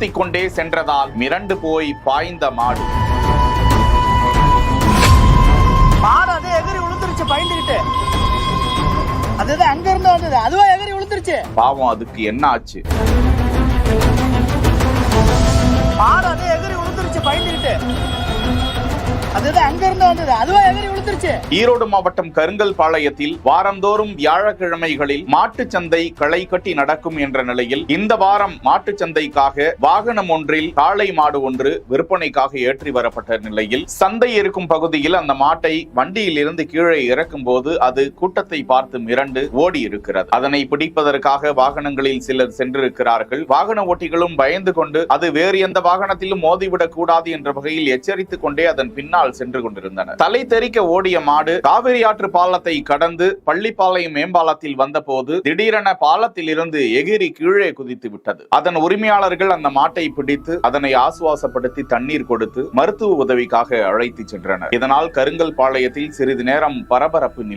துரத்திக் கொண்டே சென்றதால் மிரண்டு போய் பாய்ந்த மாடு. அதே எகிரி விழுந்துருச்சு பயந்துகிட்டு. அதுதான் அங்க இருந்து வந்தது, அதுவா எகிரி விழுந்துருச்சு. பாவம், அதுக்கு என்ன ஆச்சு? அதே எகிரி விழுந்துருச்சு பயந்துகிட்டு. அதுதான் அங்க இருந்து வந்தது, அதுவா எகிரி விழுந்துருச்சு. ஈரோடு மாவட்டம் கருங்கல் பாளையத்தில் வாரந்தோறும் வியாழக்கிழமைகளில் மாட்டுச் சந்தை களை கட்டி நடக்கும் என்ற நிலையில் இந்த வாரம் மாட்டுச் சந்தைக்காக வாகனம் ஒன்றில் காளை மாடு ஒன்று விற்பனைக்காக ஏற்றி வரப்பட்ட நிலையில் சந்தை இருக்கும் பகுதியில் அந்த மாட்டை வண்டியில் இருந்து கீழே இறக்கும் போது அது கூட்டத்தை பார்த்து மிரண்டு ஓடி இருக்கிறது. அதனை பிடிப்பதற்காக வாகனங்களில் சிலர் சென்றிருக்கிறார்கள். வாகன ஓட்டிகளும் பயந்து கொண்டு அது வேறு எந்த வாகனத்திலும் மோதிவிடக் கூடாது என்ற வகையில் எச்சரித்துக் கொண்டே அதன் பின்னால் சென்று கொண்டிருந்தனர். தலை தெறிக்க ஓடிய மாடு காவிரி ஆற்று பாலத்தை கடந்து பள்ளிப்பாளையம் மேம்பாலத்தில் வந்தபோது திடீரென பாலத்தில் இருந்து எகிரி கீழே குதித்து விட்டது. அதன் உரிமையாளர்கள் அந்த மாட்டை பிடித்து அதனை ஆசுவாசப்படுத்தி தண்ணீர் கொடுத்து மருத்துவ உதவிக்காக அழைத்து சென்றனர். இதனால் கருங்கல் பாளையத்தில் சிறிது நேரம் பரபரப்பு